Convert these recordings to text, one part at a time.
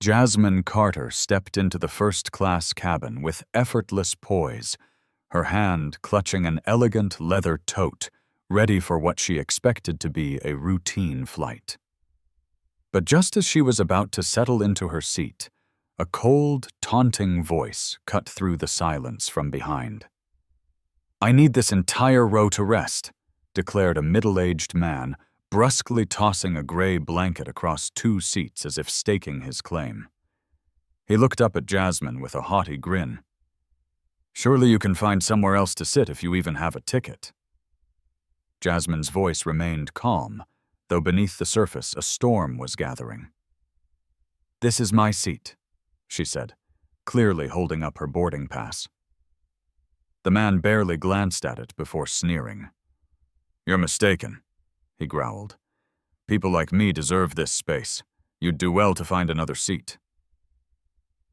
Jasmine Carter stepped into the first-class cabin with effortless poise, her hand clutching an elegant leather tote, ready for what she expected to be a routine flight. But just as she was about to settle into her seat, a cold, taunting voice cut through the silence from behind. "I need this entire row to rest," declared a middle-aged man, brusquely tossing a gray blanket across 2 seats as if staking his claim. He looked up at Jasmine with a haughty grin. "Surely you can find somewhere else to sit if you even have a ticket." Jasmine's voice remained calm, though beneath the surface a storm was gathering. "This is my seat," she said, clearly holding up her boarding pass. The man barely glanced at it before sneering. "You're mistaken," he growled. "People like me deserve this space. You'd do well to find another seat."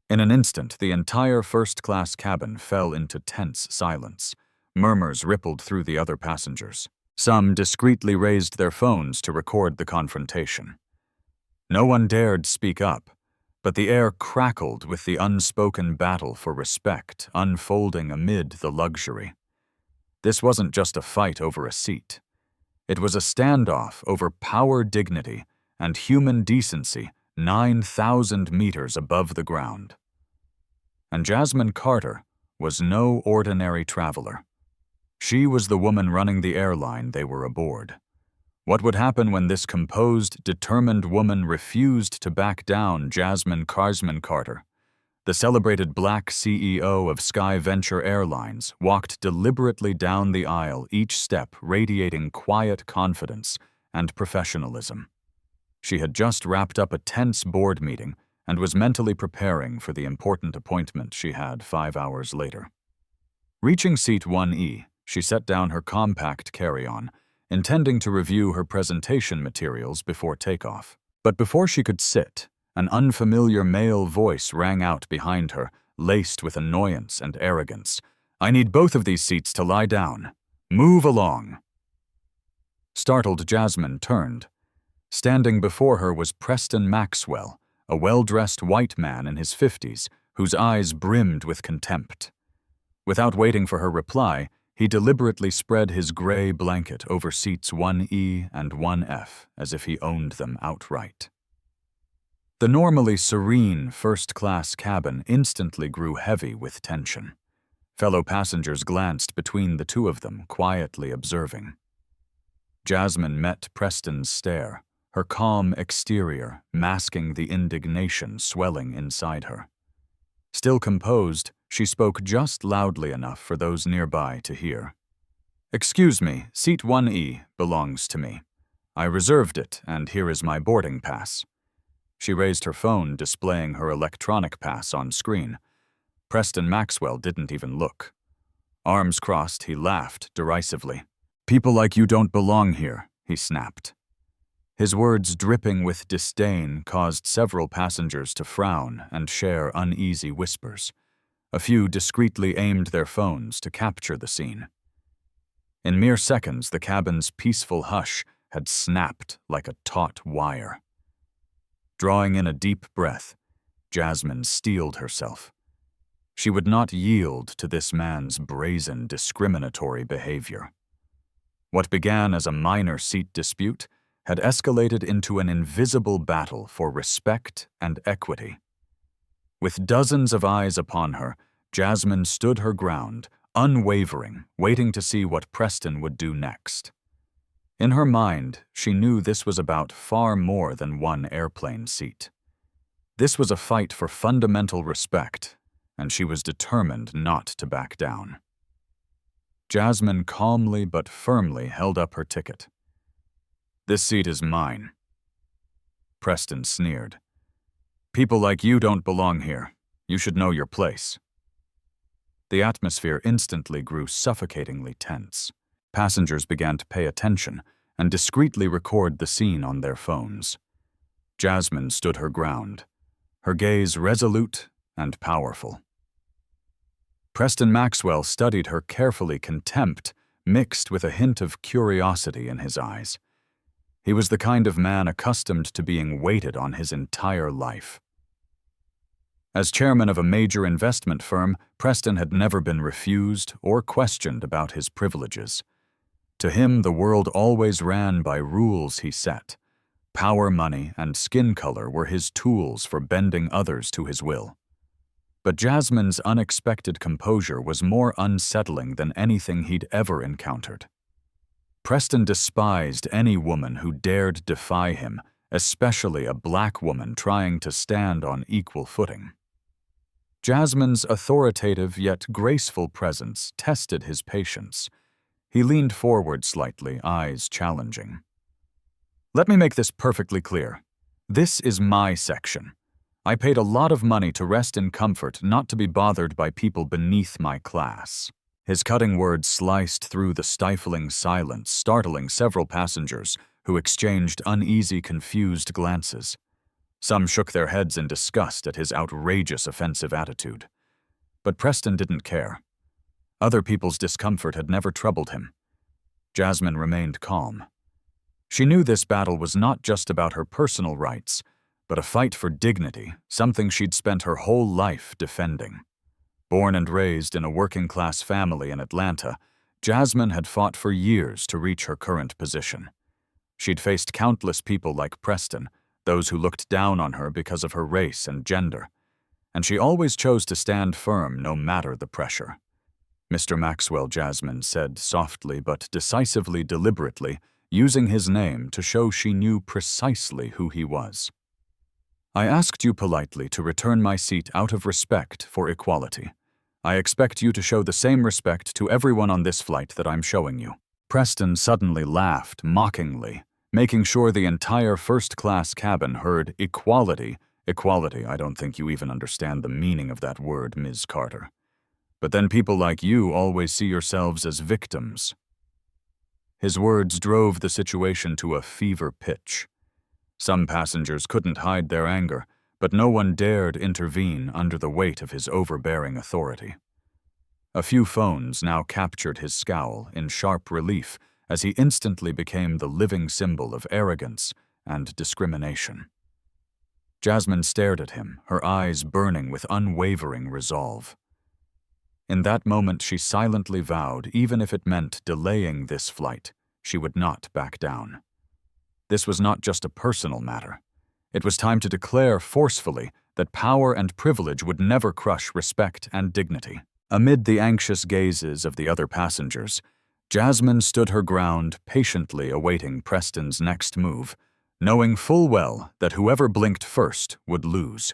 In an instant, the entire first-class cabin fell into tense silence. Murmurs rippled through the other passengers. Some discreetly raised their phones to record the confrontation. No one dared speak up, but the air crackled with the unspoken battle for respect unfolding amid the luxury. This wasn't just a fight over a seat. It was a standoff over power, dignity, and human decency 9,000 meters above the ground. And Jasmine Carter was no ordinary traveler. She was the woman running the airline they were aboard. What would happen when this composed, determined woman refused to back down? Jasmine Carter, the celebrated black CEO of Sky Venture Airlines, walked deliberately down the aisle, each step radiating quiet confidence and professionalism. She had just wrapped up a tense board meeting and was mentally preparing for the important appointment she had 5 hours later. Reaching seat 1E, she set down her compact carry-on, intending to review her presentation materials before takeoff. But before she could sit, an unfamiliar male voice rang out behind her, laced with annoyance and arrogance. "I need both of these seats to lie down. Move along." Startled, Jasmine turned. Standing before her was Preston Maxwell, a well-dressed white man in his 50s, whose eyes brimmed with contempt. Without waiting for her reply, he deliberately spread his gray blanket over seats 1E and 1F as if he owned them outright. The normally serene first-class cabin instantly grew heavy with tension. Fellow passengers glanced between the two of them, quietly observing. Jasmine met Preston's stare, her calm exterior masking the indignation swelling inside her. Still composed, she spoke just loudly enough for those nearby to hear. "Excuse me, seat 1E belongs to me. I reserved it, and here is my boarding pass." She raised her phone, displaying her electronic pass on screen. Preston Maxwell didn't even look. Arms crossed, he laughed derisively. "People like you don't belong here," he snapped. His words, dripping with disdain, caused several passengers to frown and share uneasy whispers. A few discreetly aimed their phones to capture the scene. In mere seconds, the cabin's peaceful hush had snapped like a taut wire. Drawing in a deep breath, Jasmine steeled herself. She would not yield to this man's brazen, discriminatory behavior. What began as a minor seat dispute had escalated into an invisible battle for respect and equity. With dozens of eyes upon her, Jasmine stood her ground, unwavering, waiting to see what Preston would do next. In her mind, she knew this was about far more than one airplane seat. This was a fight for fundamental respect, and she was determined not to back down. Jasmine calmly but firmly held up her ticket. "This seat is mine." Preston sneered. "People like you don't belong here. You should know your place." The atmosphere instantly grew suffocatingly tense. Passengers began to pay attention and discreetly record the scene on their phones. Jasmine stood her ground, her gaze resolute and powerful. Preston Maxwell studied her carefully, contempt mixed with a hint of curiosity in his eyes. He was the kind of man accustomed to being waited on his entire life. As chairman of a major investment firm, Preston had never been refused or questioned about his privileges. To him, the world always ran by rules he set. Power, money, and skin color were his tools for bending others to his will. But Jasmine's unexpected composure was more unsettling than anything he'd ever encountered. Preston despised any woman who dared defy him, especially a black woman trying to stand on equal footing. Jasmine's authoritative yet graceful presence tested his patience. He leaned forward slightly, eyes challenging. "Let me make this perfectly clear. This is my section. I paid a lot of money to rest in comfort, not to be bothered by people beneath my class." His cutting words sliced through the stifling silence, startling several passengers who exchanged uneasy, confused glances. Some shook their heads in disgust at his outrageous offensive attitude. But Preston didn't care. Other people's discomfort had never troubled him. Jasmine remained calm. She knew this battle was not just about her personal rights, but a fight for dignity, something she'd spent her whole life defending. Born and raised in a working-class family in Atlanta, Jasmine had fought for years to reach her current position. She'd faced countless people like Preston, those who looked down on her because of her race and gender, and she always chose to stand firm no matter the pressure. "Mr. Maxwell," Jasmine said softly but decisively, deliberately, using his name to show she knew precisely who he was. "I asked you politely to return my seat out of respect for equality. I expect you to show the same respect to everyone on this flight that I'm showing you." Preston suddenly laughed mockingly, making sure the entire first-class cabin heard equality. Equality, I don't think you even understand the meaning of that word, Ms. Carter. But then people like you always see yourselves as victims. His words drove the situation to a fever pitch. Some passengers couldn't hide their anger, but no one dared intervene under the weight of his overbearing authority. A few phones now captured his scowl in sharp relief as he instantly became the living symbol of arrogance and discrimination. Jasmine stared at him, her eyes burning with unwavering resolve. In that moment, she silently vowed, even if it meant delaying this flight, she would not back down. This was not just a personal matter. It was time to declare forcefully that power and privilege would never crush respect and dignity. Amid the anxious gazes of the other passengers, Jasmine stood her ground, patiently awaiting Preston's next move, knowing full well that whoever blinked first would lose.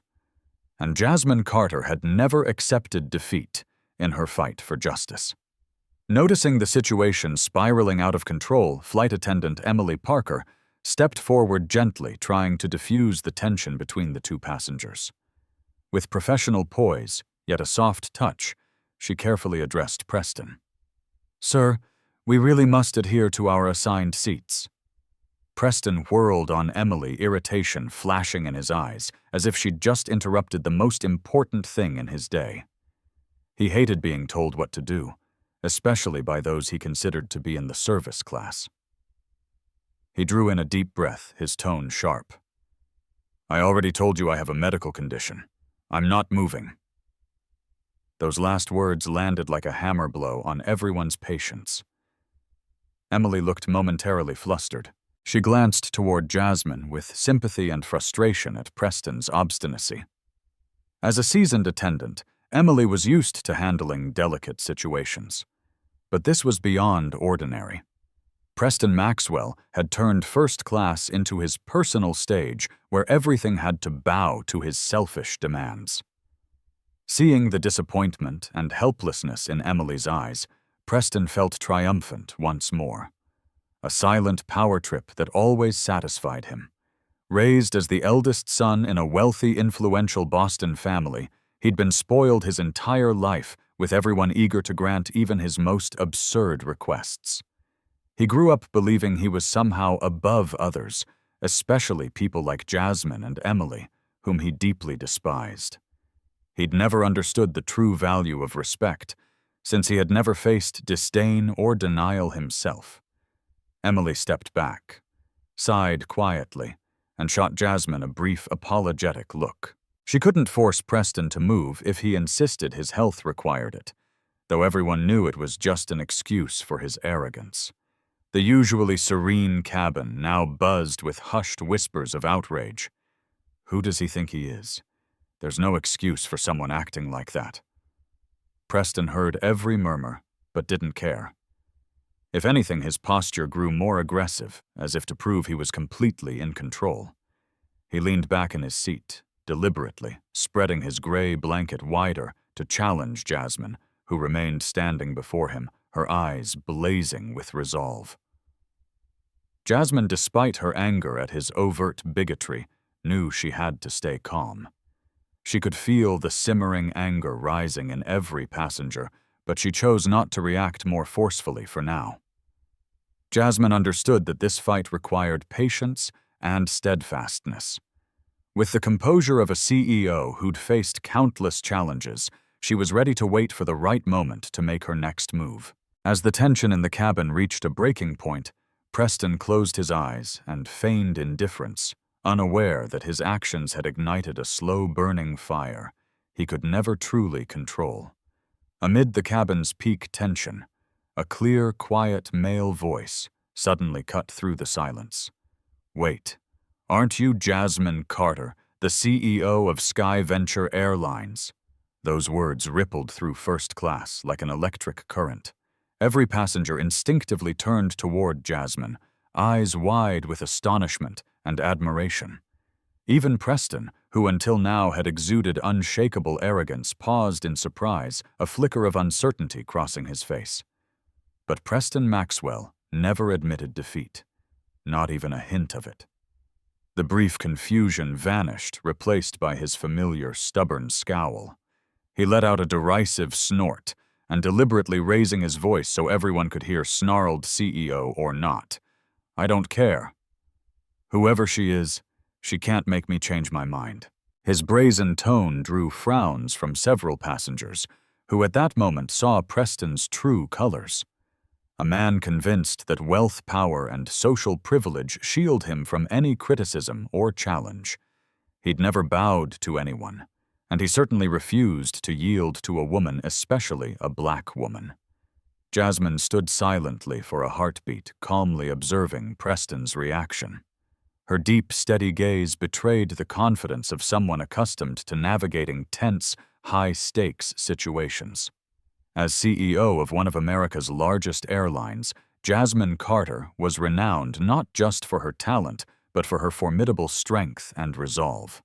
And Jasmine Carter had never accepted defeat in her fight for justice. Noticing the situation spiraling out of control, flight attendant Emily Parker stepped forward gently, trying to diffuse the tension between the two passengers. With professional poise, yet a soft touch, she carefully addressed Preston. "Sir, we really must adhere to our assigned seats." Preston whirled on Emily, irritation flashing in his eyes, as if she'd just interrupted the most important thing in his day. He hated being told what to do, especially by those he considered to be in the service class. He drew in a deep breath, his tone sharp. "I already told you I have a medical condition. I'm not moving." Those last words landed like a hammer blow on everyone's patience. Emily looked momentarily flustered. She glanced toward Jasmine with sympathy and frustration at Preston's obstinacy. As a seasoned attendant, Emily was used to handling delicate situations. But this was beyond ordinary. Preston Maxwell had turned first class into his personal stage where everything had to bow to his selfish demands. Seeing the disappointment and helplessness in Emily's eyes, Preston felt triumphant once more. A silent power trip that always satisfied him. Raised as the eldest son in a wealthy, influential Boston family, he'd been spoiled his entire life with everyone eager to grant even his most absurd requests. He grew up believing he was somehow above others, especially people like Jasmine and Emily, whom he deeply despised. He'd never understood the true value of respect, since he had never faced disdain or denial himself. Emily stepped back, sighed quietly, and shot Jasmine a brief, apologetic look. She couldn't force Preston to move if he insisted his health required it, though everyone knew it was just an excuse for his arrogance. The usually serene cabin now buzzed with hushed whispers of outrage. Who does he think he is? There's no excuse for someone acting like that. Preston heard every murmur, but didn't care. If anything, his posture grew more aggressive, as if to prove he was completely in control. He leaned back in his seat, deliberately, spreading his gray blanket wider to challenge Jasmine, who remained standing before him, her eyes blazing with resolve. Jasmine, despite her anger at his overt bigotry, knew she had to stay calm. She could feel the simmering anger rising in every passenger, but she chose not to react more forcefully for now. Jasmine understood that this fight required patience and steadfastness. With the composure of a CEO who'd faced countless challenges, she was ready to wait for the right moment to make her next move. As the tension in the cabin reached a breaking point, Preston closed his eyes and feigned indifference, unaware that his actions had ignited a slow-burning fire he could never truly control. Amid the cabin's peak tension, a clear, quiet male voice suddenly cut through the silence. "Wait, aren't you Jasmine Carter, the CEO of Sky Venture Airlines?" Those words rippled through first class like an electric current. Every passenger instinctively turned toward Jasmine, eyes wide with astonishment and admiration. Even Preston, who until now had exuded unshakable arrogance, paused in surprise, a flicker of uncertainty crossing his face. But Preston Maxwell never admitted defeat, not even a hint of it. The brief confusion vanished, replaced by his familiar, stubborn scowl. He let out a derisive snort, and deliberately raising his voice so everyone could hear, snarled, "CEO or not, I don't care. Whoever she is, she can't make me change my mind." His brazen tone drew frowns from several passengers, who at that moment saw Preston's true colors. A man convinced that wealth, power, and social privilege shield him from any criticism or challenge. He'd never bowed to anyone, and he certainly refused to yield to a woman, especially a black woman. Jasmine stood silently for a heartbeat, calmly observing Preston's reaction. Her deep, steady gaze betrayed the confidence of someone accustomed to navigating tense, high-stakes situations. As CEO of one of America's largest airlines, Jasmine Carter was renowned not just for her talent, but for her formidable strength and resolve.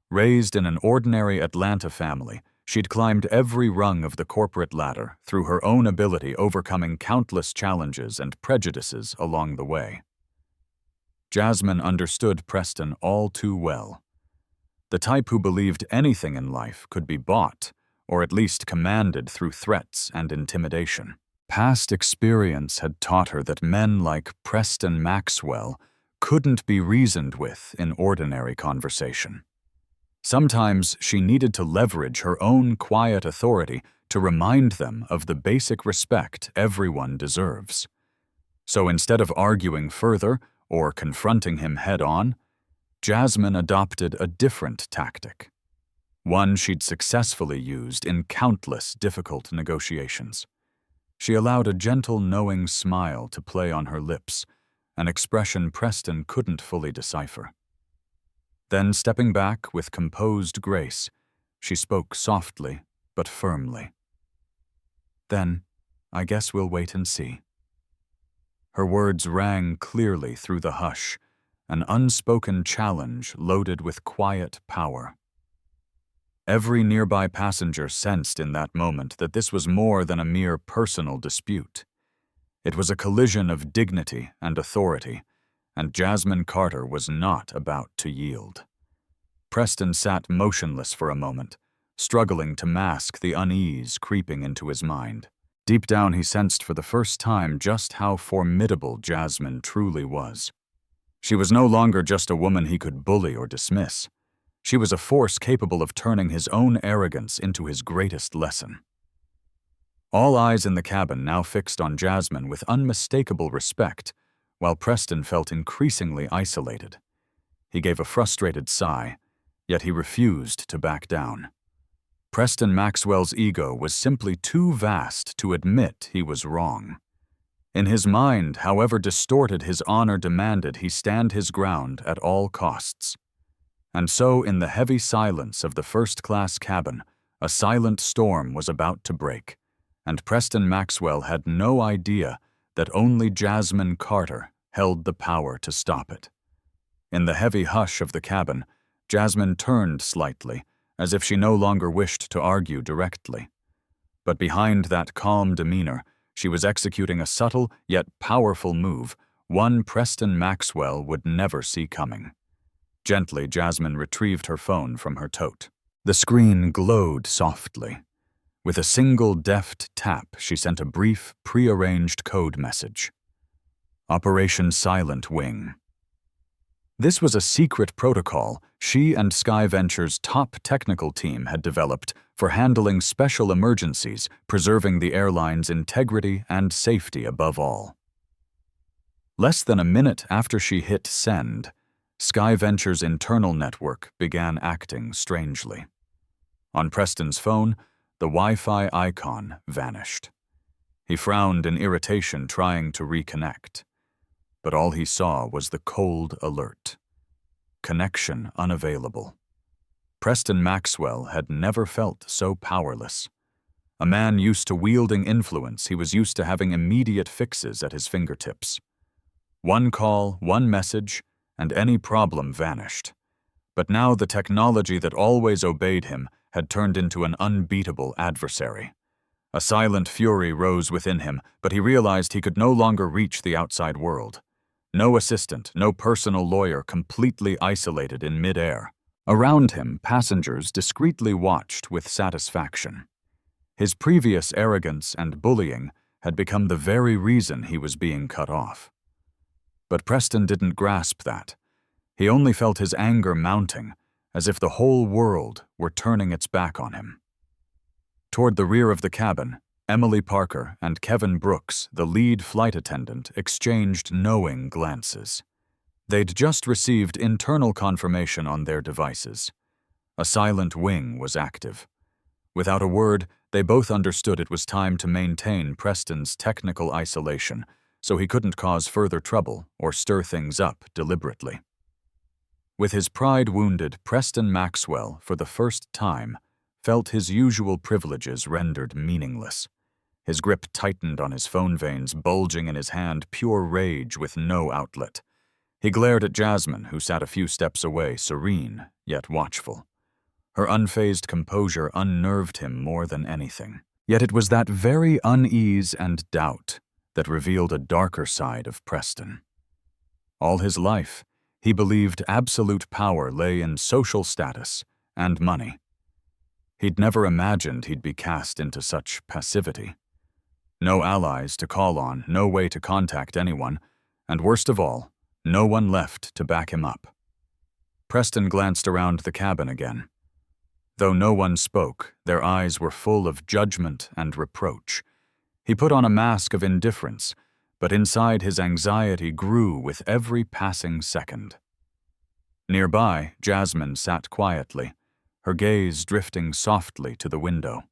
Raised in an ordinary Atlanta family, she'd climbed every rung of the corporate ladder through her own ability, overcoming countless challenges and prejudices along the way. Jasmine understood Preston all too well. The type who believed anything in life could be bought, or at least commanded through threats and intimidation. Past experience had taught her that men like Preston Maxwell couldn't be reasoned with in ordinary conversation. Sometimes she needed to leverage her own quiet authority to remind them of the basic respect everyone deserves. So instead of arguing further or confronting him head-on, Jasmine adopted a different tactic, one she'd successfully used in countless difficult negotiations. She allowed a gentle, knowing smile to play on her lips, an expression Preston couldn't fully decipher. Then, stepping back with composed grace, she spoke softly but firmly. "Then, I guess we'll wait and see." Her words rang clearly through the hush, an unspoken challenge loaded with quiet power. Every nearby passenger sensed in that moment that this was more than a mere personal dispute. It was a collision of dignity and authority, and Jasmine Carter was not about to yield. Preston sat motionless for a moment, struggling to mask the unease creeping into his mind. Deep down, he sensed for the first time just how formidable Jasmine truly was. She was no longer just a woman he could bully or dismiss. She was a force capable of turning his own arrogance into his greatest lesson. All eyes in the cabin now fixed on Jasmine with unmistakable respect, while Preston felt increasingly isolated. He gave a frustrated sigh, yet he refused to back down. Preston Maxwell's ego was simply too vast to admit he was wrong. In his mind, however distorted his honor demanded he stand his ground at all costs. And so, in the heavy silence of the first-class cabin, a silent storm was about to break, and Preston Maxwell had no idea that only Jasmine Carter held the power to stop it. In the heavy hush of the cabin, Jasmine turned slightly, as if she no longer wished to argue directly. But behind that calm demeanor, she was executing a subtle yet powerful move, one Preston Maxwell would never see coming. Gently, Jasmine retrieved her phone from her tote. The screen glowed softly. With a single deft tap, she sent a brief, prearranged code message. Operation Silent Wing. This was a secret protocol she and Sky Venture's top technical team had developed for handling special emergencies, preserving the airline's integrity and safety above all. Less than a minute after she hit send, Sky Venture's internal network began acting strangely. On Preston's phone, the Wi-Fi icon vanished. He frowned in irritation, trying to reconnect. But all he saw was the cold alert. Connection unavailable. Preston Maxwell had never felt so powerless. A man used to wielding influence, he was used to having immediate fixes at his fingertips. One call, one message, and any problem vanished. But now the technology that always obeyed him had turned into an unbeatable adversary. A silent fury rose within him, but he realized he could no longer reach the outside world. No assistant, no personal lawyer, completely isolated in mid-air. Around him, passengers discreetly watched with satisfaction. His previous arrogance and bullying had become the very reason he was being cut off. But Preston didn't grasp that. He only felt his anger mounting, as if the whole world were turning its back on him. Toward the rear of the cabin, Emily Parker and Kevin Brooks, the lead flight attendant, exchanged knowing glances. They'd just received internal confirmation on their devices. A silent wing was active. Without a word, they both understood it was time to maintain Preston's technical isolation, so he couldn't cause further trouble or stir things up deliberately. With his pride wounded, Preston Maxwell, for the first time, felt his usual privileges rendered meaningless. His grip tightened on his phone veins, bulging in his hand, pure rage with no outlet. He glared at Jasmine, who sat a few steps away, serene, yet watchful. Her unfazed composure unnerved him more than anything. Yet it was that very unease and doubt that revealed a darker side of Preston. All his life, he believed absolute power lay in social status and money. He'd never imagined he'd be cast into such passivity. No allies to call on, no way to contact anyone, and worst of all, no one left to back him up. Preston glanced around the cabin again. Though no one spoke, their eyes were full of judgment and reproach. He put on a mask of indifference, but inside his anxiety grew with every passing second. Nearby, Jasmine sat quietly, her gaze drifting softly to the window.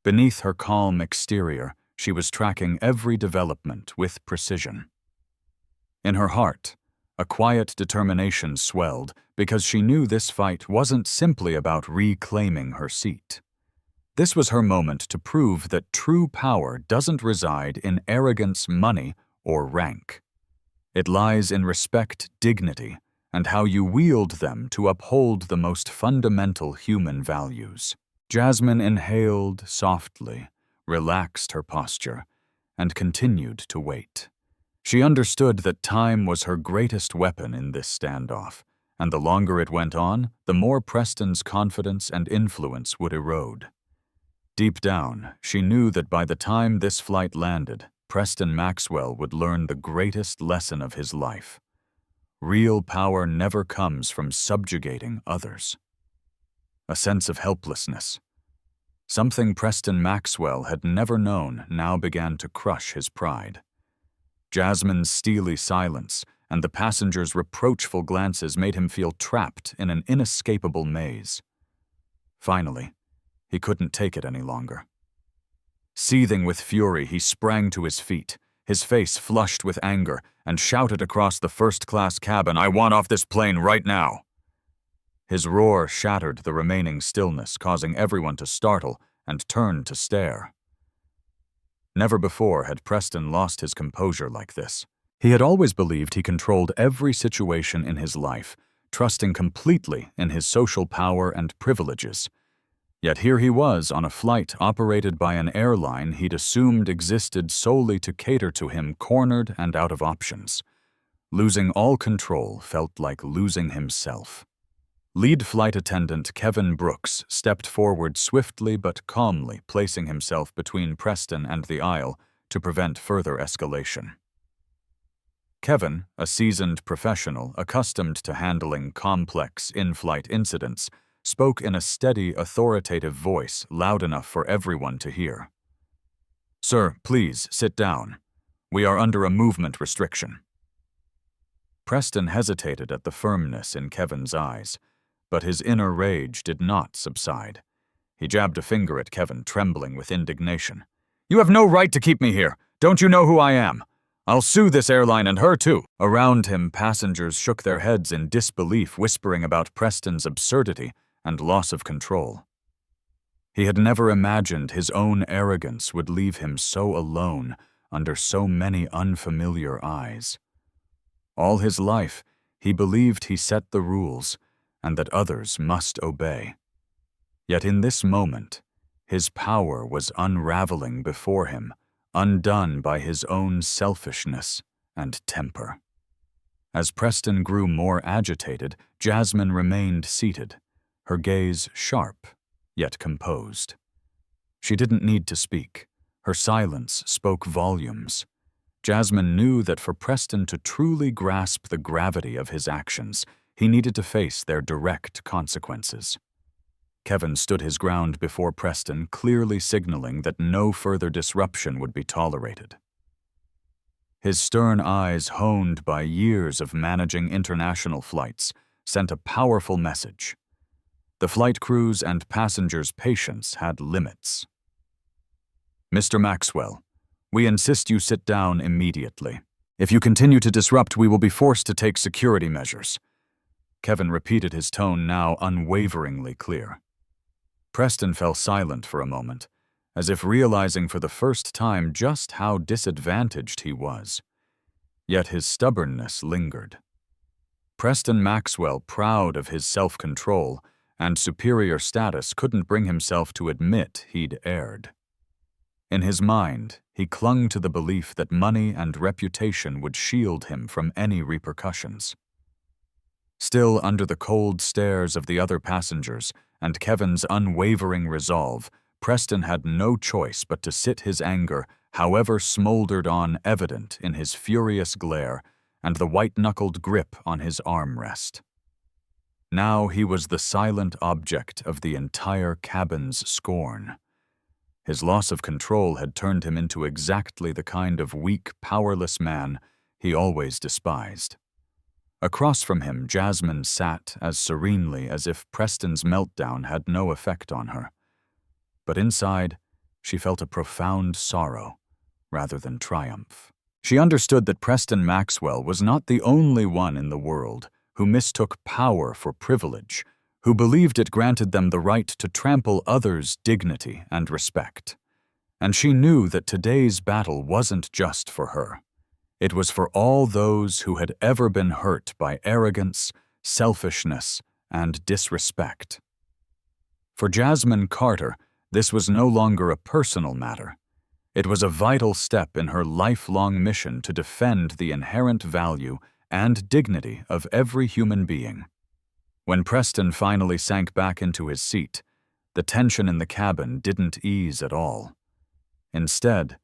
Beneath her calm exterior, she was tracking every development with precision. In her heart, a quiet determination swelled because she knew this fight wasn't simply about reclaiming her seat. This was her moment to prove that true power doesn't reside in arrogance, money, or rank. It lies in respect, dignity, and how you wield them to uphold the most fundamental human values. Jasmine inhaled softly, relaxed her posture, and continued to wait. She understood that time was her greatest weapon in this standoff, and the longer it went on, the more Preston's confidence and influence would erode. Deep down, she knew that by the time this flight landed, Preston Maxwell would learn the greatest lesson of his life. Real power never comes from subjugating others. A sense of helplessness. Something Preston Maxwell had never known now began to crush his pride. Jasmine's steely silence, and the passengers' reproachful glances made him feel trapped in an inescapable maze. Finally, he couldn't take it any longer. Seething with fury, he sprang to his feet, his face flushed with anger, and shouted across the first-class cabin, "I want off this plane right now!" His roar shattered the remaining stillness, causing everyone to startle and turn to stare. Never before had Preston lost his composure like this. He had always believed he controlled every situation in his life, trusting completely in his social power and privileges. Yet here he was on a flight operated by an airline he'd assumed existed solely to cater to him, cornered and out of options. Losing all control felt like losing himself. Lead flight attendant Kevin Brooks stepped forward swiftly but calmly, placing himself between Preston and the aisle to prevent further escalation. Kevin, a seasoned professional accustomed to handling complex in-flight incidents, spoke in a steady, authoritative voice loud enough for everyone to hear. "Sir, please sit down. We are under a movement restriction." Preston hesitated at the firmness in Kevin's eyes, but his inner rage did not subside. He jabbed a finger at Kevin, trembling with indignation. "You have no right to keep me here. Don't you know who I am? I'll sue this airline and her too." Around him, passengers shook their heads in disbelief, whispering about Preston's absurdity and loss of control. He had never imagined his own arrogance would leave him so alone under so many unfamiliar eyes. All his life, he believed he set the rules and that others must obey. Yet in this moment, his power was unraveling before him, undone by his own selfishness and temper. As Preston grew more agitated, Jasmine remained seated, her gaze sharp, yet composed. She didn't need to speak. Her silence spoke volumes. Jasmine knew that for Preston to truly grasp the gravity of his actions, he needed to face their direct consequences. Kevin stood his ground before Preston, clearly signaling that no further disruption would be tolerated. His stern eyes, honed by years of managing international flights, sent a powerful message. The flight crews and passengers' patience had limits. "Mr. Maxwell, we insist you sit down immediately. If you continue to disrupt, we will be forced to take security measures." Kevin repeated, his tone now unwaveringly clear. Preston fell silent for a moment, as if realizing for the first time just how disadvantaged he was. Yet his stubbornness lingered. Preston Maxwell, proud of his self-control and superior status, couldn't bring himself to admit he'd erred. In his mind, he clung to the belief that money and reputation would shield him from any repercussions. Still, under the cold stares of the other passengers and Kevin's unwavering resolve, Preston had no choice but to sit his anger, however smoldered on, evident in his furious glare and the white-knuckled grip on his armrest. Now he was the silent object of the entire cabin's scorn. His loss of control had turned him into exactly the kind of weak, powerless man he always despised. Across from him, Jasmine sat as serenely as if Preston's meltdown had no effect on her. But inside, she felt a profound sorrow rather than triumph. She understood that Preston Maxwell was not the only one in the world who mistook power for privilege, who believed it granted them the right to trample others' dignity and respect. And she knew that today's battle wasn't just for her. It was for all those who had ever been hurt by arrogance, selfishness, and disrespect. For Jasmine Carter, this was no longer a personal matter. It was a vital step in her lifelong mission to defend the inherent value and dignity of every human being. When Preston finally sank back into his seat, the tension in the cabin didn't ease at all. Instead,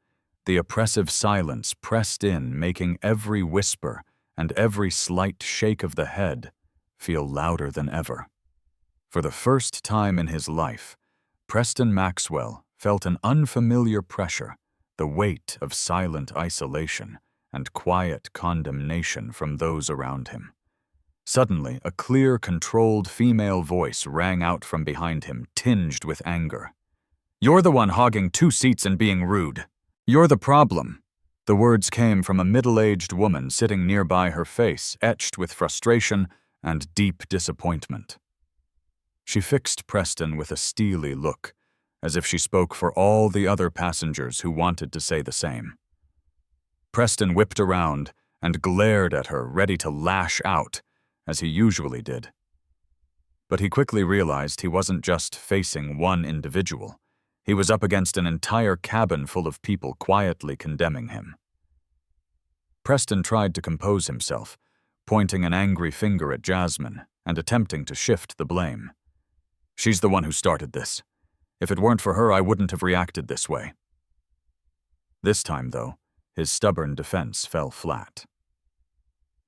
the oppressive silence pressed in, making every whisper and every slight shake of the head feel louder than ever. For the first time in his life, Preston Maxwell felt an unfamiliar pressure, the weight of silent isolation and quiet condemnation from those around him. Suddenly, a clear, controlled female voice rang out from behind him, tinged with anger. "You're the one hogging 2 seats and being rude. You're the problem." The words came from a middle-aged woman sitting nearby, her face etched with frustration and deep disappointment. She fixed Preston with a steely look, as if she spoke for all the other passengers who wanted to say the same. Preston whipped around and glared at her, ready to lash out, as he usually did. But he quickly realized he wasn't just facing one individual. He was up against an entire cabin full of people quietly condemning him. Preston tried to compose himself, pointing an angry finger at Jasmine and attempting to shift the blame. "She's the one who started this. If it weren't for her, I wouldn't have reacted this way." This time, though, his stubborn defense fell flat.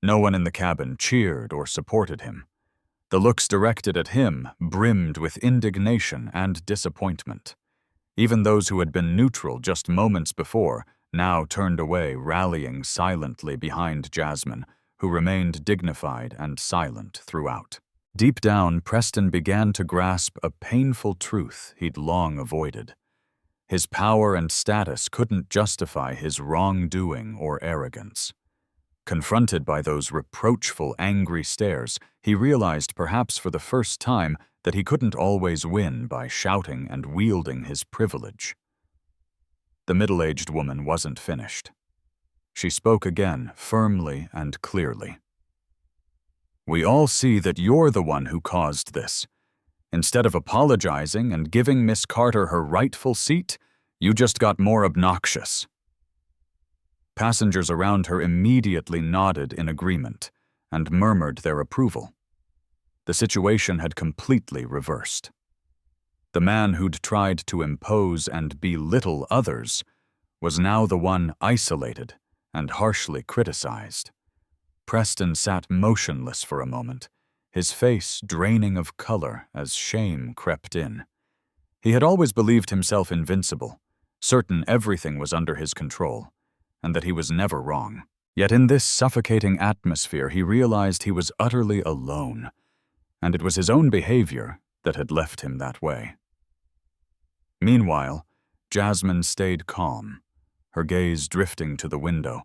No one in the cabin cheered or supported him. The looks directed at him brimmed with indignation and disappointment. Even those who had been neutral just moments before now turned away, rallying silently behind Jasmine, who remained dignified and silent throughout. Deep down, Preston began to grasp a painful truth he'd long avoided. His power and status couldn't justify his wrongdoing or arrogance. Confronted by those reproachful, angry stares, he realized, perhaps for the first time, that he couldn't always win by shouting and wielding his privilege. The middle-aged woman wasn't finished. She spoke again, firmly and clearly. "We all see that you're the one who caused this. Instead of apologizing and giving Miss Carter her rightful seat, you just got more obnoxious." Passengers around her immediately nodded in agreement and murmured their approval. The situation had completely reversed. The man who'd tried to impose and belittle others was now the one isolated and harshly criticized. Preston sat motionless for a moment, his face draining of color as shame crept in. He had always believed himself invincible, certain everything was under his control, and that he was never wrong. Yet in this suffocating atmosphere, he realized he was utterly alone, and it was his own behavior that had left him that way. Meanwhile, Jasmine stayed calm, her gaze drifting to the window,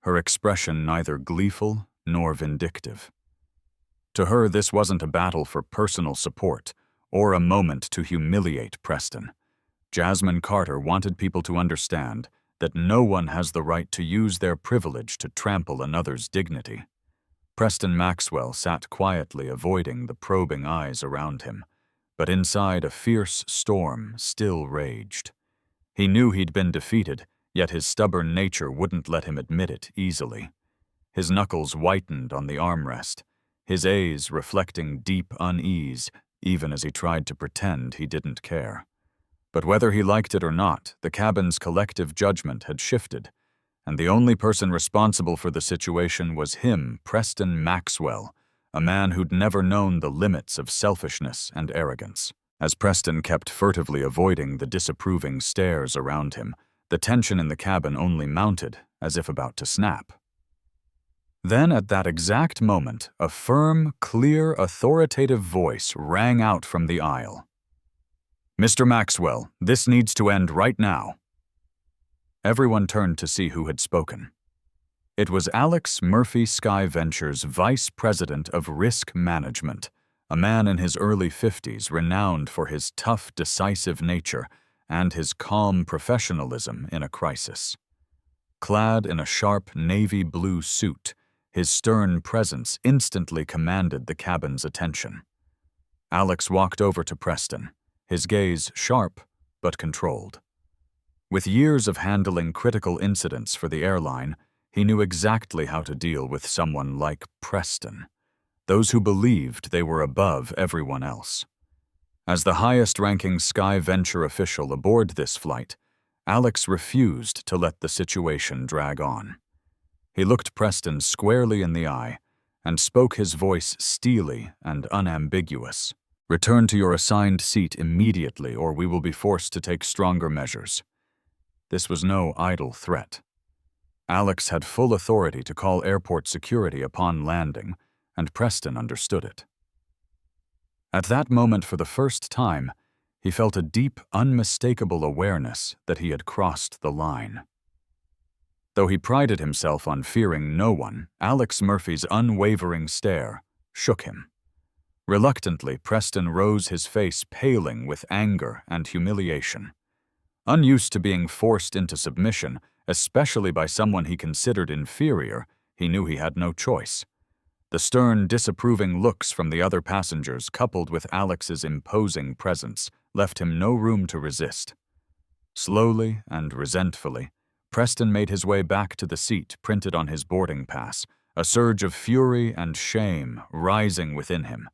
her expression neither gleeful nor vindictive. To her, this wasn't a battle for personal support or a moment to humiliate Preston. Jasmine Carter wanted people to understand that no one has the right to use their privilege to trample another's dignity. Preston Maxwell sat quietly, avoiding the probing eyes around him, but inside a fierce storm still raged. He knew he'd been defeated, yet his stubborn nature wouldn't let him admit it easily. His knuckles whitened on the armrest, his eyes reflecting deep unease, even as he tried to pretend he didn't care. But whether he liked it or not, the cabin's collective judgment had shifted, and the only person responsible for the situation was him, Preston Maxwell, a man who'd never known the limits of selfishness and arrogance. As Preston kept furtively avoiding the disapproving stares around him, the tension in the cabin only mounted, as if about to snap. Then, at that exact moment, a firm, clear, authoritative voice rang out from the aisle. "Mr. Maxwell, this needs to end right now." Everyone turned to see who had spoken. It was Alex Murphy Sky Ventures' Vice President of Risk Management, a man in his early 50s renowned for his tough, decisive nature and his calm professionalism in a crisis. Clad in a sharp navy blue suit, his stern presence instantly commanded the cabin's attention. Alex walked over to Preston, his gaze sharp but controlled. With years of handling critical incidents for the airline, he knew exactly how to deal with someone like Preston, those who believed they were above everyone else. As the highest-ranking Sky Venture official aboard this flight, Alex refused to let the situation drag on. He looked Preston squarely in the eye and spoke, his voice steely and unambiguous. "Return to your assigned seat immediately, or we will be forced to take stronger measures." This was no idle threat. Alex had full authority to call airport security upon landing, and Preston understood it. At that moment, for the first time, he felt a deep, unmistakable awareness that he had crossed the line. Though he prided himself on fearing no one, Alex Murphy's unwavering stare shook him. Reluctantly, Preston rose, his face paling with anger and humiliation. Unused to being forced into submission, especially by someone he considered inferior, he knew he had no choice. The stern, disapproving looks from the other passengers, coupled with Alex's imposing presence, left him no room to resist. Slowly and resentfully, Preston made his way back to the seat printed on his boarding pass, a surge of fury and shame rising within him.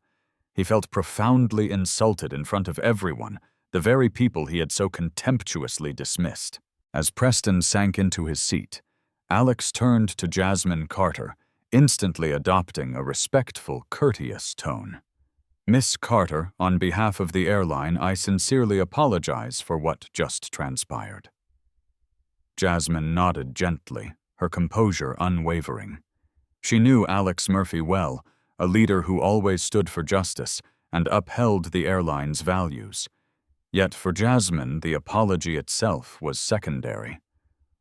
He felt profoundly insulted in front of everyone, the very people he had so contemptuously dismissed. As Preston sank into his seat, Alex turned to Jasmine Carter, instantly adopting a respectful, courteous tone. "Miss Carter, on behalf of the airline, I sincerely apologize for what just transpired." Jasmine nodded gently, her composure unwavering. She knew Alex Murphy well, a leader who always stood for justice and upheld the airline's values. Yet for Jasmine, the apology itself was secondary.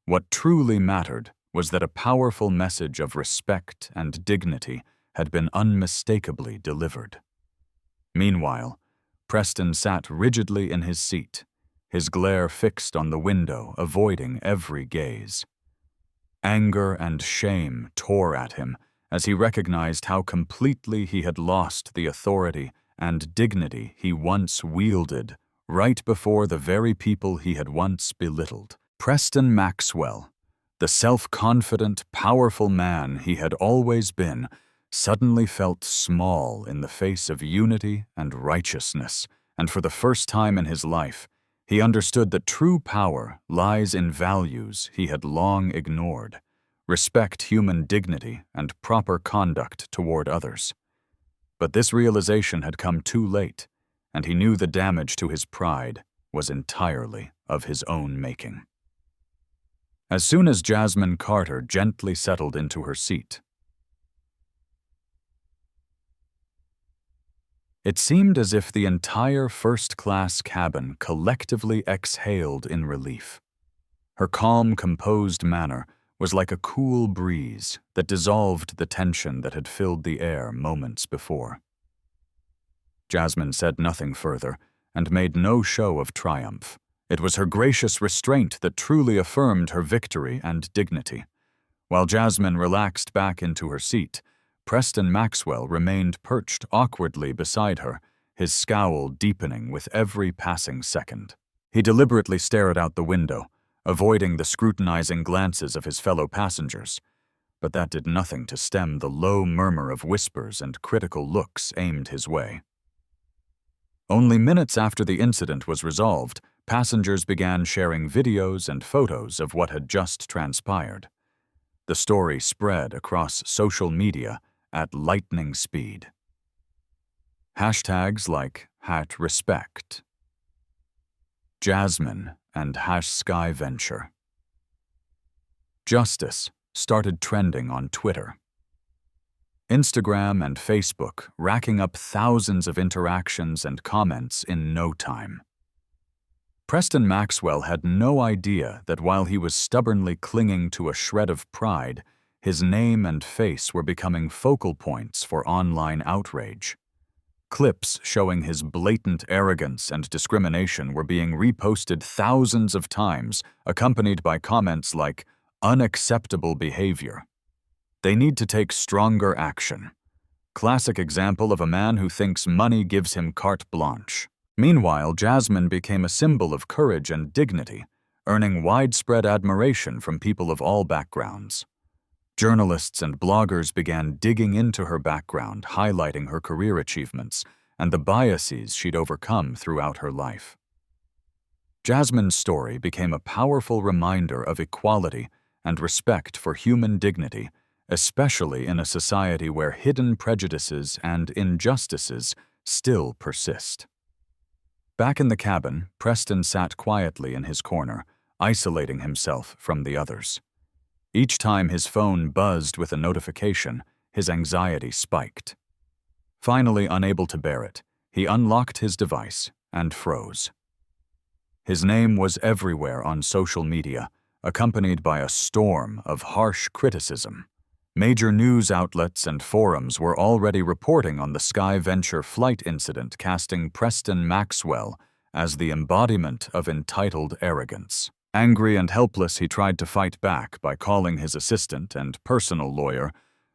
What truly mattered was that a powerful message of respect and dignity had been unmistakably delivered. Meanwhile, Preston sat rigidly in his seat, his glare fixed on the window, avoiding every gaze. Anger and shame tore at him as he recognized how completely he had lost the authority and dignity he once wielded right before the very people he had once belittled. Preston Maxwell, the self-confident, powerful man he had always been, suddenly felt small in the face of unity and righteousness, and for the first time in his life, he understood that true power lies in values he had long ignored: respect, human dignity, and proper conduct toward others. But this realization had come too late, and he knew the damage to his pride was entirely of his own making. As soon as Jasmine Carter gently settled into her seat, it seemed as if the entire first-class cabin collectively exhaled in relief. Her calm, composed manner was like a cool breeze that dissolved the tension that had filled the air moments before. Jasmine said nothing further and made no show of triumph. It was her gracious restraint that truly affirmed her victory and dignity. While Jasmine relaxed back into her seat, Preston Maxwell remained perched awkwardly beside her, his scowl deepening with every passing second. He deliberately stared out the window, avoiding the scrutinizing glances of his fellow passengers, but that did nothing to stem the low murmur of whispers and critical looks aimed his way. Only minutes after the incident was resolved, passengers began sharing videos and photos of what had just transpired. The story spread across social media at lightning speed. Hashtags like #respect, Jasmine, and #SkyVenture. Justice started trending on Twitter, Instagram, and Facebook, racking up thousands of interactions and comments in no time. Preston Maxwell had no idea that while he was stubbornly clinging to a shred of pride, his name and face were becoming focal points for online outrage. Clips showing his blatant arrogance and discrimination were being reposted thousands of times, accompanied by comments like, "Unacceptable behavior. They need to take stronger action. Classic example of a man who thinks money gives him carte blanche." Meanwhile, Jasmine became a symbol of courage and dignity, earning widespread admiration from people of all backgrounds. Journalists and bloggers began digging into her background, highlighting her career achievements and the biases she'd overcome throughout her life. Jasmine's story became a powerful reminder of equality and respect for human dignity, especially in a society where hidden prejudices and injustices still persist. Back in the cabin, Preston sat quietly in his corner, isolating himself from the others. Each time his phone buzzed with a notification, his anxiety spiked. Finally, unable to bear it, he unlocked his device and froze. His name was everywhere on social media, accompanied by a storm of harsh criticism. Major news outlets and forums were already reporting on the Sky Venture flight incident, casting Preston Maxwell as the embodiment of entitled arrogance. Angry and helpless, he tried to fight back by calling his assistant and personal lawyer,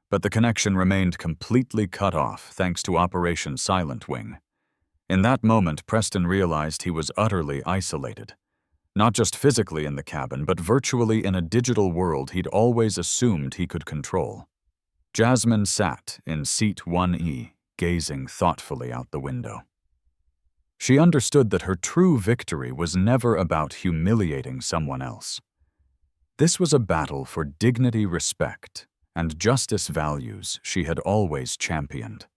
but the connection remained completely cut off thanks to Operation Silent Wing. In that moment, Preston realized he was utterly isolated. Not just physically in the cabin, but virtually in a digital world he'd always assumed he could control. Jasmine sat in seat 1E, gazing thoughtfully out the window. She understood that her true victory was never about humiliating someone else. This was a battle for dignity, respect, and justice values she had always championed.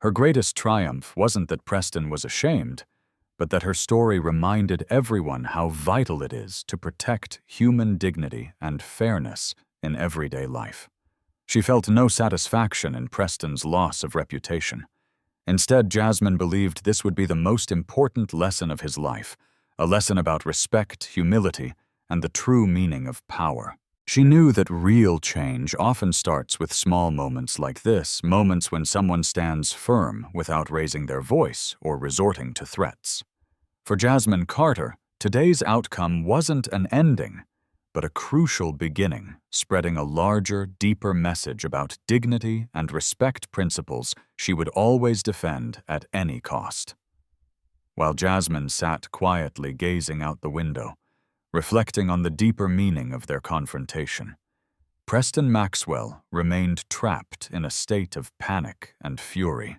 Her greatest triumph wasn't that Preston was ashamed, but that her story reminded everyone how vital it is to protect human dignity and fairness in everyday life. She felt no satisfaction in Preston's loss of reputation. Instead, Jasmine believed this would be the most important lesson of his life, a lesson about respect, humility, and the true meaning of power. She knew that real change often starts with small moments like this, moments when someone stands firm without raising their voice or resorting to threats. For Jasmine Carter, today's outcome wasn't an ending, but a crucial beginning, spreading a larger, deeper message about dignity and respect, principles she would always defend at any cost. While Jasmine sat quietly gazing out the window, reflecting on the deeper meaning of their confrontation, Preston Maxwell remained trapped in a state of panic and fury.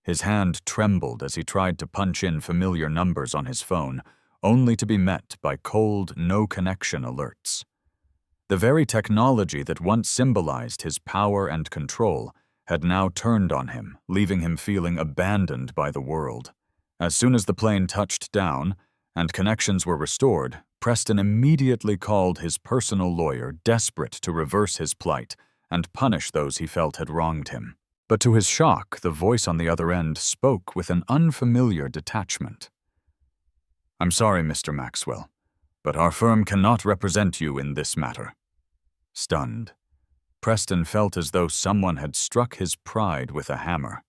His hand trembled as he tried to punch in familiar numbers on his phone, only to be met by cold, no-connection alerts. The very technology that once symbolized his power and control had now turned on him, leaving him feeling abandoned by the world. As soon as the plane touched down and connections were restored, Preston immediately called his personal lawyer, desperate to reverse his plight and punish those he felt had wronged him. But to his shock, the voice on the other end spoke with an unfamiliar detachment. "I'm sorry, Mr. Maxwell, but our firm cannot represent you in this matter." Stunned, Preston felt as though someone had struck his pride with a hammer.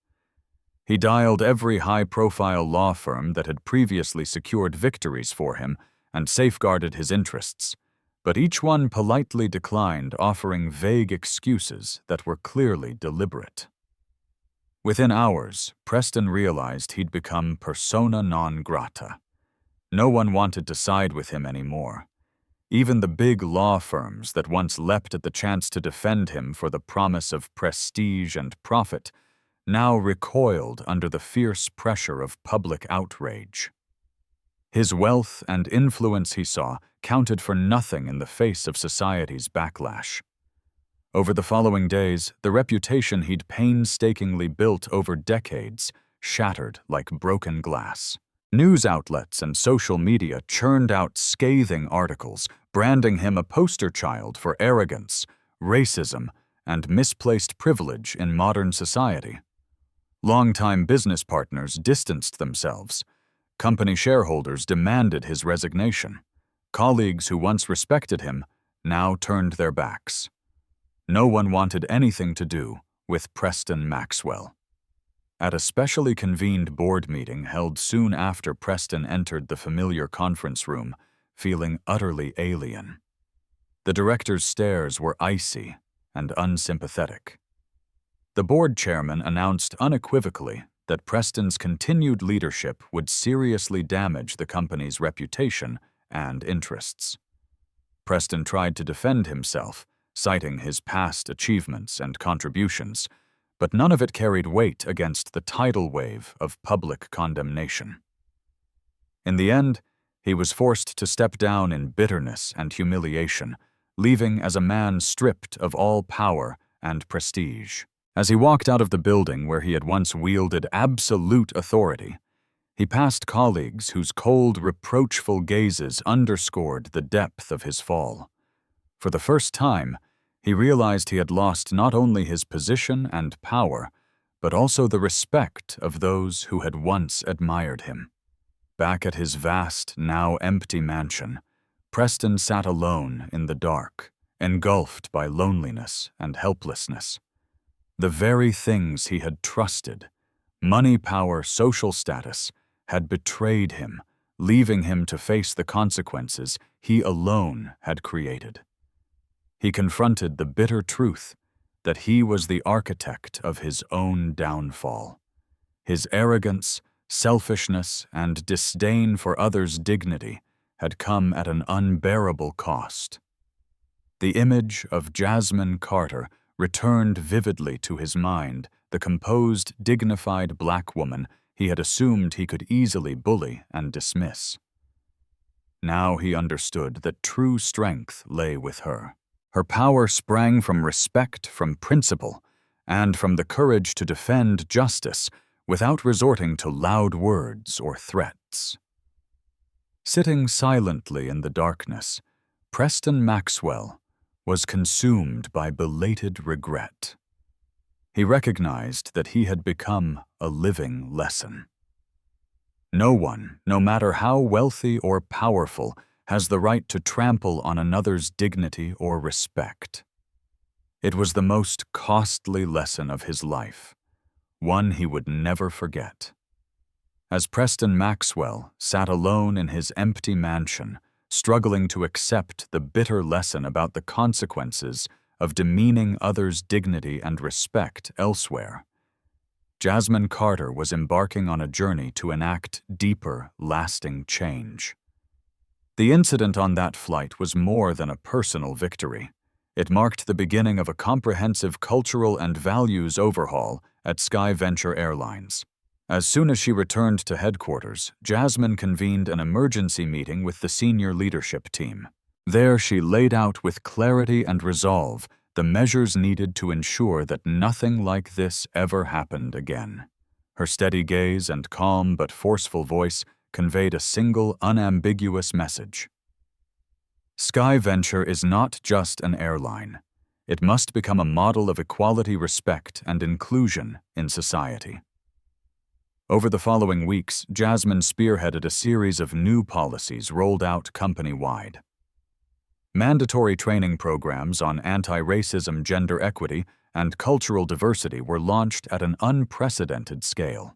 He dialed every high-profile law firm that had previously secured victories for him and safeguarded his interests, but each one politely declined, offering vague excuses that were clearly deliberate. Within hours, Preston realized he'd become persona non grata. No one wanted to side with him anymore. Even the big law firms that once leapt at the chance to defend him for the promise of prestige and profit now recoiled under the fierce pressure of public outrage. His wealth and influence, he saw, counted for nothing in the face of society's backlash. Over the following days, the reputation he'd painstakingly built over decades shattered like broken glass. News outlets and social media churned out scathing articles, branding him a poster child for arrogance, racism, and misplaced privilege in modern society. Longtime business partners distanced themselves. Company shareholders demanded his resignation. Colleagues who once respected him now turned their backs. No one wanted anything to do with Preston Maxwell. At a specially convened board meeting held soon after Preston entered the familiar conference room, feeling utterly alien, the director's stares were icy and unsympathetic. The board chairman announced unequivocally that Preston's continued leadership would seriously damage the company's reputation and interests. Preston tried to defend himself, citing his past achievements and contributions, but none of it carried weight against the tidal wave of public condemnation. In the end, he was forced to step down in bitterness and humiliation, leaving as a man stripped of all power and prestige. As he walked out of the building where he had once wielded absolute authority, he passed colleagues whose cold, reproachful gazes underscored the depth of his fall. For the first time, he realized he had lost not only his position and power, but also the respect of those who had once admired him. Back at his vast, now empty mansion, Preston sat alone in the dark, engulfed by loneliness and helplessness. The very things he had trusted, money, power, social status, had betrayed him, leaving him to face the consequences he alone had created. He confronted the bitter truth that he was the architect of his own downfall. His arrogance, selfishness, and disdain for others' dignity had come at an unbearable cost. The image of Jasmine Carter returned vividly to his mind, the composed, dignified black woman he had assumed he could easily bully and dismiss. Now he understood that true strength lay with her. Her power sprang from respect, from principle, and from the courage to defend justice without resorting to loud words or threats. Sitting silently in the darkness, Preston Maxwell was consumed by belated regret. He recognized that he had become a living lesson. No one, no matter how wealthy or powerful, has the right to trample on another's dignity or respect. It was the most costly lesson of his life, one he would never forget. As Preston Maxwell sat alone in his empty mansion, struggling to accept the bitter lesson about the consequences of demeaning others' dignity and respect elsewhere, Jasmine Carter was embarking on a journey to enact deeper, lasting change. The incident on that flight was more than a personal victory. It marked the beginning of a comprehensive cultural and values overhaul at Sky Venture Airlines. As soon as she returned to headquarters, Jasmine convened an emergency meeting with the senior leadership team. There she laid out with clarity and resolve the measures needed to ensure that nothing like this ever happened again. Her steady gaze and calm but forceful voice conveyed a single, unambiguous message. Sky Venture is not just an airline. It must become a model of equality, respect, and inclusion in society. Over the following weeks, Jasmine spearheaded a series of new policies rolled out company-wide. Mandatory training programs on anti-racism, gender equity, and cultural diversity were launched at an unprecedented scale.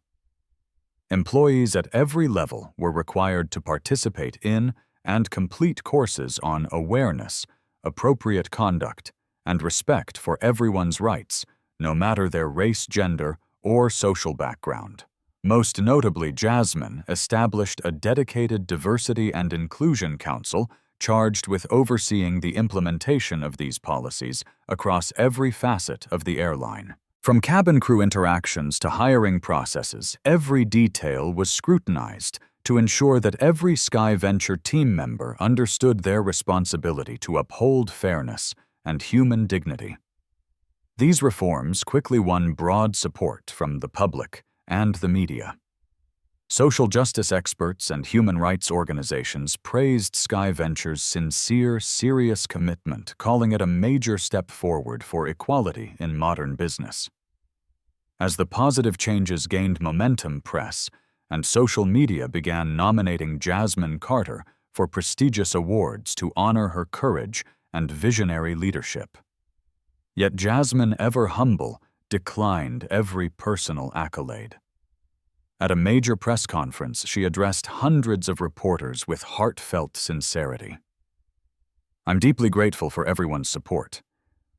Employees at every level were required to participate in and complete courses on awareness, appropriate conduct, and respect for everyone's rights, no matter their race, gender, or social background. Most notably, Jasmine established a dedicated Diversity and Inclusion Council charged with overseeing the implementation of these policies across every facet of the airline. From cabin crew interactions to hiring processes, every detail was scrutinized to ensure that every Sky Venture team member understood their responsibility to uphold fairness and human dignity. These reforms quickly won broad support from the public and the media. Social justice experts and human rights organizations praised Sky Venture's sincere, serious commitment, calling it a major step forward for equality in modern business. As the positive changes gained momentum, press and social media began nominating Jasmine Carter for prestigious awards to honor her courage and visionary leadership. Yet Jasmine, ever humble, declined every personal accolade. At a major press conference, she addressed hundreds of reporters with heartfelt sincerity. "I'm deeply grateful for everyone's support,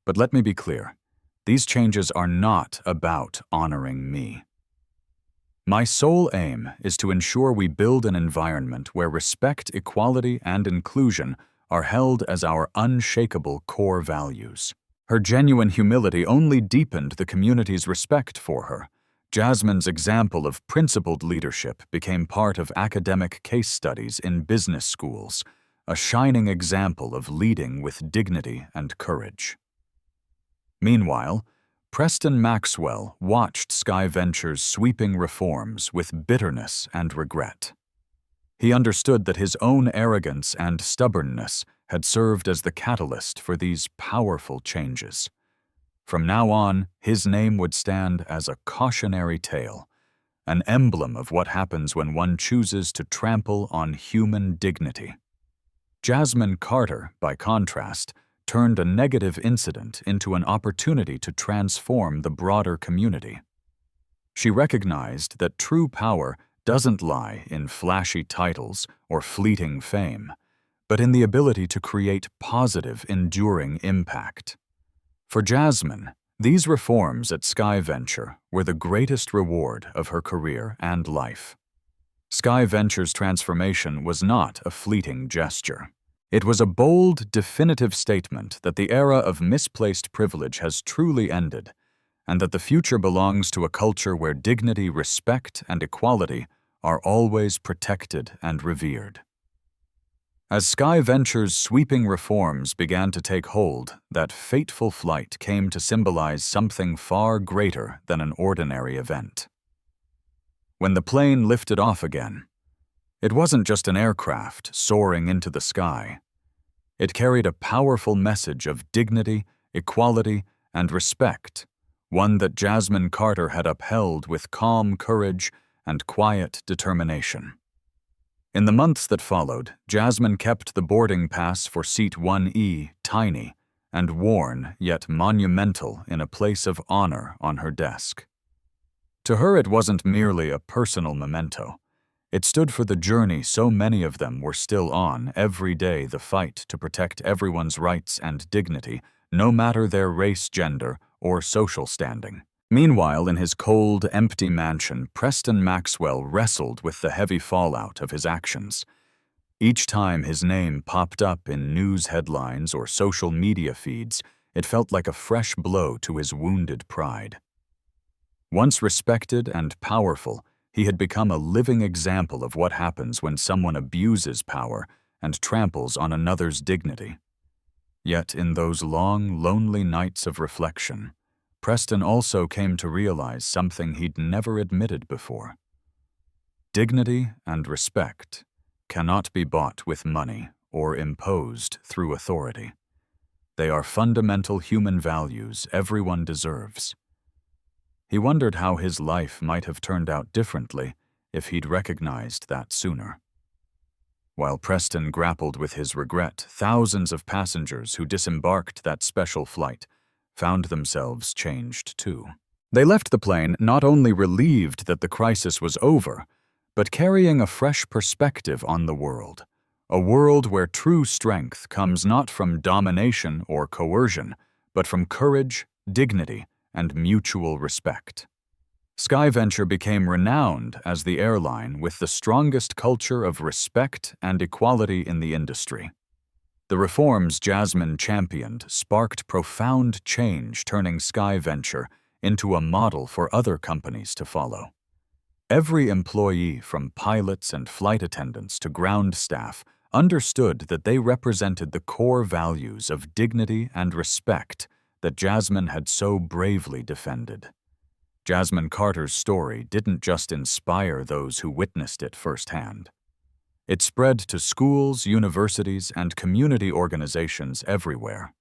but let me be clear, these changes are not about honoring me. My sole aim is to ensure we build an environment where respect, equality, and inclusion are held as our unshakable core values." Her genuine humility only deepened the community's respect for her. Jasmine's example of principled leadership became part of academic case studies in business schools, a shining example of leading with dignity and courage. Meanwhile, Preston Maxwell watched Sky Venture's sweeping reforms with bitterness and regret. He understood that his own arrogance and stubbornness had served as the catalyst for these powerful changes. From now on, his name would stand as a cautionary tale, an emblem of what happens when one chooses to trample on human dignity. Jasmine Carter, by contrast, turned a negative incident into an opportunity to transform the broader community. She recognized that true power doesn't lie in flashy titles or fleeting fame, but in the ability to create positive, enduring impact. For Jasmine, these reforms at Sky Venture were the greatest reward of her career and life. Sky Venture's transformation was not a fleeting gesture. It was a bold, definitive statement that the era of misplaced privilege has truly ended, and that the future belongs to a culture where dignity, respect, and equality are always protected and revered. As Sky Venture's sweeping reforms began to take hold, that fateful flight came to symbolize something far greater than an ordinary event. When the plane lifted off again, it wasn't just an aircraft soaring into the sky. It carried a powerful message of dignity, equality, and respect, one that Jasmine Carter had upheld with calm courage and quiet determination. In the months that followed, Jasmine kept the boarding pass for Seat 1E tiny and worn yet monumental in a place of honor on her desk. To her, it wasn't merely a personal memento. It stood for the journey so many of them were still on every day, the fight to protect everyone's rights and dignity, no matter their race, gender, or social standing. Meanwhile, in his cold, empty mansion, Preston Maxwell wrestled with the heavy fallout of his actions. Each time his name popped up in news headlines or social media feeds, it felt like a fresh blow to his wounded pride. Once respected and powerful, he had become a living example of what happens when someone abuses power and tramples on another's dignity. Yet in those long, lonely nights of reflection, Preston also came to realize something he'd never admitted before. Dignity and respect cannot be bought with money or imposed through authority. They are fundamental human values everyone deserves. He wondered how his life might have turned out differently if he'd recognized that sooner. While Preston grappled with his regret, thousands of passengers who disembarked that special flight found themselves changed too. They left the plane not only relieved that the crisis was over, but carrying a fresh perspective on the world, a world where true strength comes not from domination or coercion, but from courage, dignity, and mutual respect. Sky Venture became renowned as the airline with the strongest culture of respect and equality in the industry. The reforms Jasmine championed sparked profound change, turning Sky Venture into a model for other companies to follow. Every employee, from pilots and flight attendants to ground staff, understood that they represented the core values of dignity and respect that Jasmine had so bravely defended. Jasmine Carter's story didn't just inspire those who witnessed it firsthand. It spread to schools, universities, and community organizations everywhere.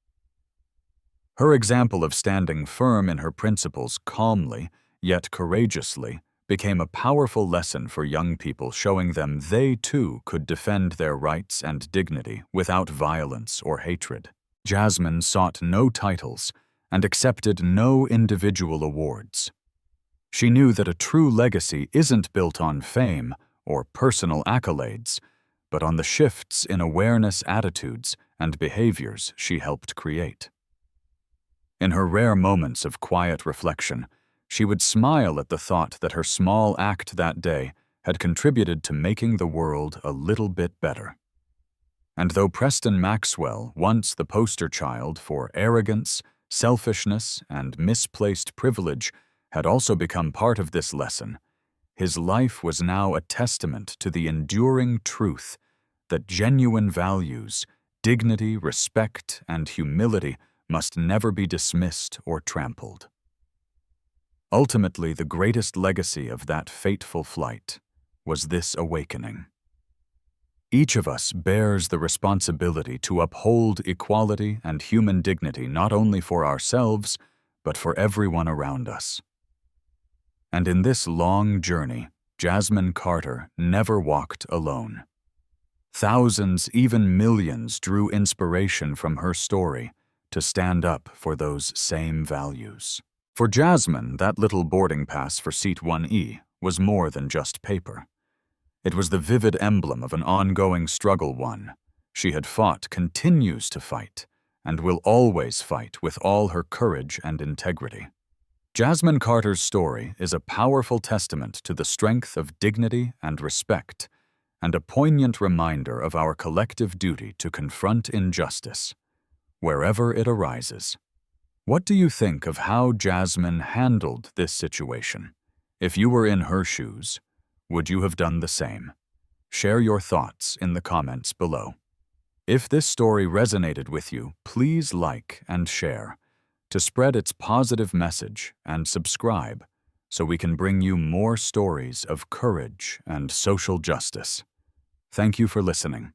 Her example of standing firm in her principles calmly, yet courageously, became a powerful lesson for young people, showing them they too could defend their rights and dignity without violence or hatred. Jasmine sought no titles and accepted no individual awards. She knew that a true legacy isn't built on fame or personal accolades, but on the shifts in awareness, attitudes, and behaviors she helped create. In her rare moments of quiet reflection, she would smile at the thought that her small act that day had contributed to making the world a little bit better. And though Preston Maxwell, once the poster child for arrogance, selfishness, and misplaced privilege, had also become part of this lesson, his life was now a testament to the enduring truth that genuine values, dignity, respect, and humility must never be dismissed or trampled. Ultimately, the greatest legacy of that fateful flight was this awakening. Each of us bears the responsibility to uphold equality and human dignity not only for ourselves, but for everyone around us. And in this long journey, Jasmine Carter never walked alone. Thousands, even millions, drew inspiration from her story to stand up for those same values. For Jasmine, that little boarding pass for Seat 1E was more than just paper. It was the vivid emblem of an ongoing struggle one she had fought, continues to fight, and will always fight with all her courage and integrity. Jasmine Carter's story is a powerful testament to the strength of dignity and respect, and a poignant reminder of our collective duty to confront injustice, wherever it arises. What do you think of how Jasmine handled this situation? If you were in her shoes, would you have done the same? Share your thoughts in the comments below. If this story resonated with you, please like and share to spread its positive message, and subscribe so we can bring you more stories of courage and social justice. Thank you for listening.